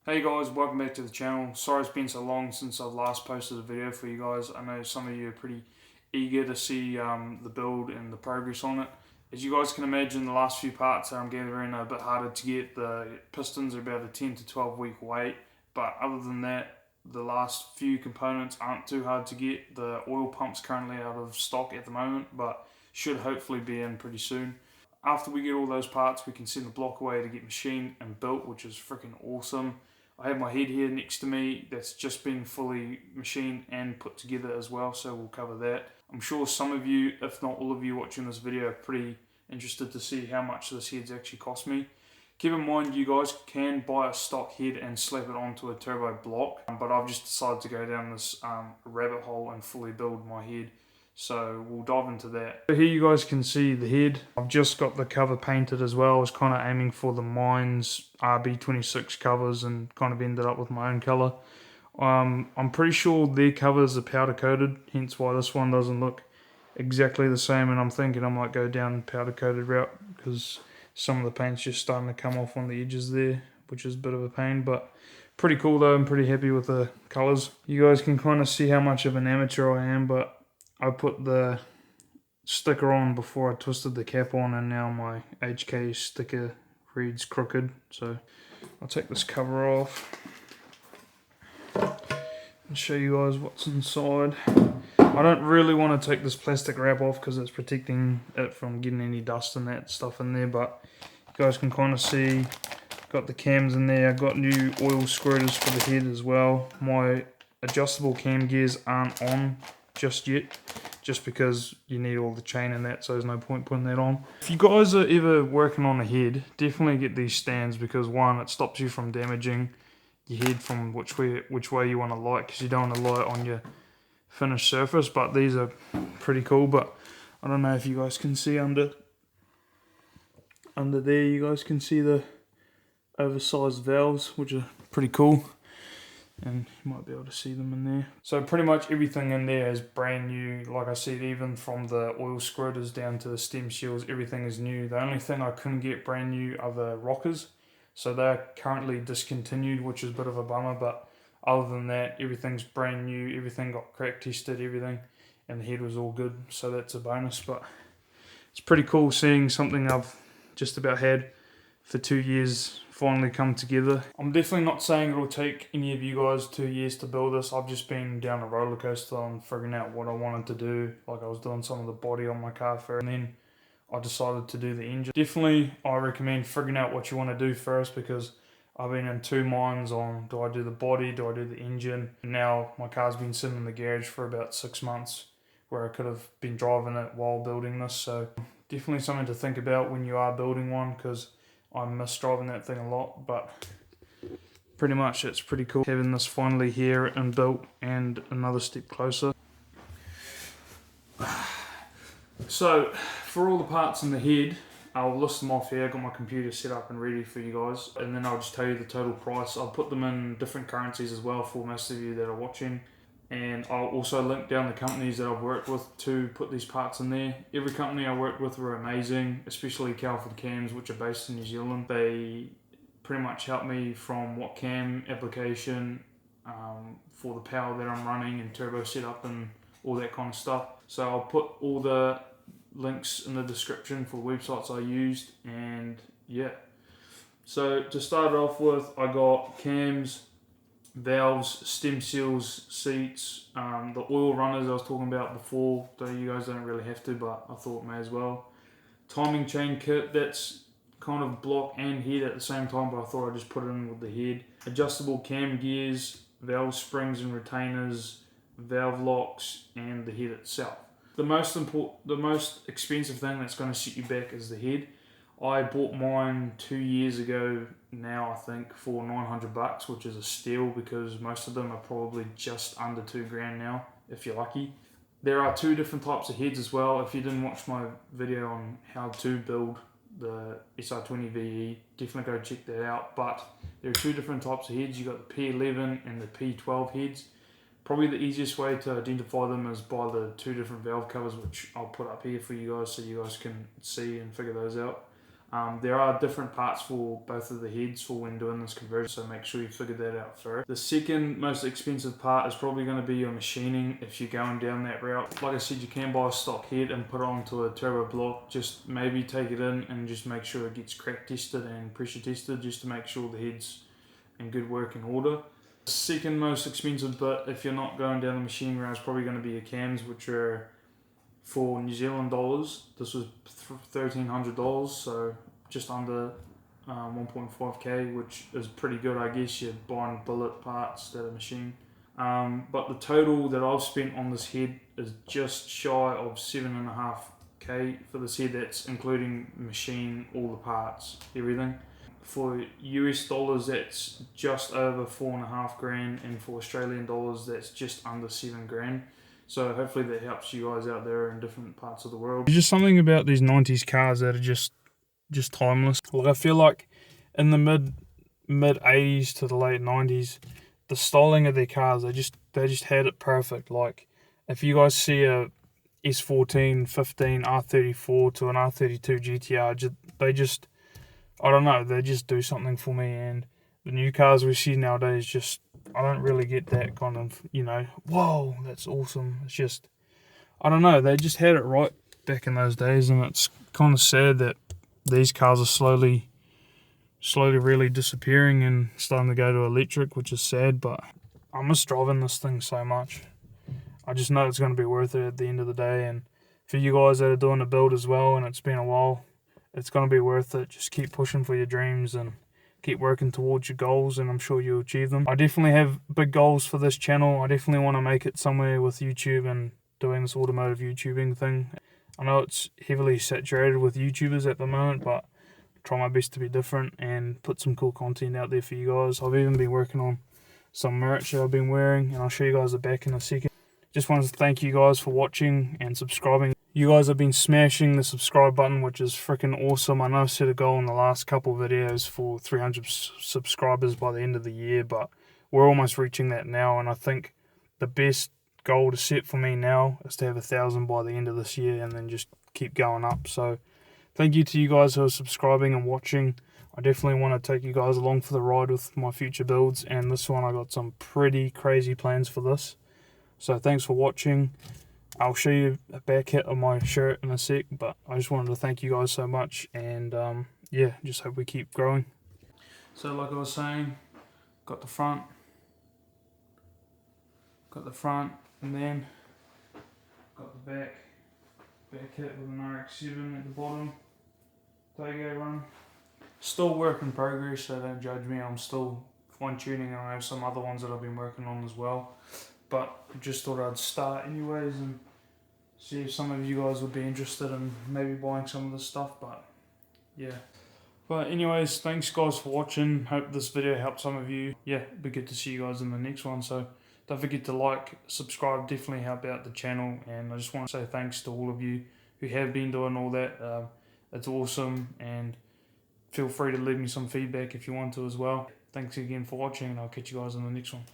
Hey guys, welcome back to the channel. Sorry it's been so long since I've last posted a video for you guys. I know some of you are pretty eager to see the build and the progress on it. As you guys can imagine, the last few parts that I'm gathering are a bit harder to get. The pistons are about a 10 to 12 week wait, but other than that, the last few components aren't too hard to get. The oil pump's currently out of stock at the moment, but should hopefully be in pretty soon. After we get all those parts, we can send the block away to get machined and built, which is freaking awesome. I have my head here next to me that's just been fully machined and put together as well, so we'll cover that. I'm sure some of you, if not all of you watching this video, are pretty interested to see how much this head's actually cost me. Keep in mind you guys can buy a stock head and slap it onto a turbo block, but I've just decided to go down this rabbit hole and fully build my head. So we'll dive into that. So here you guys can see the head. I've just got the cover painted as well. I was kind of aiming for the Mines RB26 covers and kind of ended up with my own colour. I'm pretty sure their covers are powder coated, hence why this one doesn't look exactly the same, and I'm thinking I might go down powder coated route because some of the paint's just starting to come off on the edges there, which is a bit of a pain, but pretty cool though. I'm pretty happy with the colours. You guys can kind of see how much of an amateur I am, but I put the sticker on before I twisted the cap on, and now my HK sticker reads crooked. So I'll take this cover off and show you guys what's inside. I don't really want to take this plastic wrap off because it's protecting it from getting any dust and that stuff in there, but you guys can kind of see got the cams in there. I've got new oil scruters for the head as well. My adjustable cam gears aren't on just yet, just because you need all the chain and that, so there's no point putting that on. If you guys are ever working on a head, definitely get these stands, because one, it stops you from damaging your head from which way you want to light, because you don't want to light on your finished surface. But these are pretty cool. But I don't know if you guys can see under there, you guys can see the oversized valves, which are pretty cool, and you might be able to see them in there. So pretty much everything in there is brand new. Like I said, even from the oil scruters down to the stem seals, everything is new. The only thing I couldn't get brand new are the rockers, so they're currently discontinued, which is a bit of a bummer. But other than that, everything's brand new. Everything got crack tested, everything, and the head was all good, so that's a bonus. But it's pretty cool seeing something I've just about had for 2 years finally come together. I'm definitely not saying it'll take any of you guys 2 years to build this. I've just been down a roller coaster on figuring out what I wanted to do. Like, I was doing some of the body on my car first, and then I decided to do the engine. Definitely I recommend figuring out what you want to do first, because I've been in two minds on, do I do the body, do I do the engine? And now my car's been sitting in the garage for about 6 months, where I could have been driving it while building this. So definitely something to think about when you are building one, because I miss driving that thing a lot. But pretty much it's pretty cool having this finally here and built, and another step closer. So for all the parts in the head, I'll list them off here. I've got my computer set up and ready for you guys, and then I'll just tell you the total price. I'll put them in different currencies as well for most of you that are watching, and I'll also link down the companies that I've worked with to put these parts in there. Every company I worked with were amazing, especially Calford Cams, which are based in New Zealand. They pretty much helped me from what cam application, for the power that I'm running and turbo setup and all that kind of stuff. So I'll put all the links in the description for websites I used, and yeah. So to start off with, I got cams, valves, stem seals, seats, the oil runners I was talking about before, though you guys don't really have to, but I thought may as well. Timing chain kit, that's kind of block and head at the same time, but I thought I'd just put it in with the head. Adjustable cam gears, valve springs and retainers, valve locks, and the head itself. The most expensive thing that's going to set you back is the head. I bought mine 2 years ago now, I think, for $900, which is a steal, because most of them are probably just under $2,000 now, if you're lucky. There are two different types of heads as well. If you didn't watch my video on how to build the SR20vet, definitely go check that out. But there are two different types of heads. You've got the P11 and the P12 heads. Probably the easiest way to identify them is by the two different valve covers, which I'll put up here for you guys so you guys can see and figure those out. There are different parts for both of the heads for when doing this conversion, so make sure you figure that out first. The second most expensive part is probably going to be your machining if you're going down that route. Like I said, you can buy a stock head and put it onto a turbo block. Just maybe take it in and just make sure it gets crack tested and pressure tested, just to make sure the head's in good working order. The second most expensive bit, if you're not going down the machining route, is probably going to be your cams, which are for New Zealand dollars. This was $1,300, so just under 1.5k, which is pretty good. I guess you're buying billet parts that are machined. But the total that I've spent on this head is just shy of 7.5k for this head. That's including machine, all the parts, everything. For US dollars, that's just over 4.5 grand, and for Australian dollars, that's just under 7 grand. So hopefully that helps you guys out there in different parts of the world. There's just something about these 90s cars that are just timeless. Like, I feel like in the mid 80s to the late 90s, the styling of their cars, they just had it perfect. Like, if you guys see a S14, 15, R34 to an R32 GTR, I don't know, they just do something for me. And the new cars we see nowadays, I don't really get that kind of, whoa, that's awesome. It's just, I don't know, they just had it right back in those days, and it's kind of sad that these cars are slowly really disappearing and starting to go to electric, which is sad, but I miss driving this thing so much. I just know it's going to be worth it at the end of the day, and for you guys that are doing a build as well, and it's been a while, it's going to be worth it. Just keep pushing for your dreams and keep working towards your goals, and I'm sure you'll achieve them. I definitely have big goals for this channel. I definitely want to make it somewhere with YouTube and doing this automotive YouTubing thing. I know it's heavily saturated with YouTubers at the moment, but I try my best to be different and put some cool content out there for you guys. I've even been working on some merch that I've been wearing, and I'll show you guys the back in a second. Just wanted to thank you guys for watching and subscribing. You guys have been smashing the subscribe button, which is freaking awesome. I know I set a goal in the last couple of videos for 300 subscribers by the end of the year, but we're almost reaching that now, and I think the best goal to set for me now is to have 1,000 by the end of this year, and then just keep going up. So thank you to you guys who are subscribing and watching. I definitely want to take you guys along for the ride with my future builds, and this one I got some pretty crazy plans for this. So thanks for watching. I'll show you a back hit of my shirt in a sec, but I just wanted to thank you guys so much, and yeah, just hope we keep growing. So like I was saying, got the front, and then got the back hit with an RX-7 at the bottom, tailgate run. Still work in progress, so don't judge me. I'm still fine-tuning, and I have some other ones that I've been working on as well. But just thought I'd start anyways and see if some of you guys would be interested in maybe buying some of this stuff, but yeah. But anyways, thanks guys for watching. Hope this video helped some of you. Yeah, it'd be good to see you guys in the next one. So don't forget to like, subscribe, definitely help out the channel. And I just want to say thanks to all of you who have been doing all that. It's awesome, and feel free to leave me some feedback if you want to as well. Thanks again for watching, and I'll catch you guys in the next one.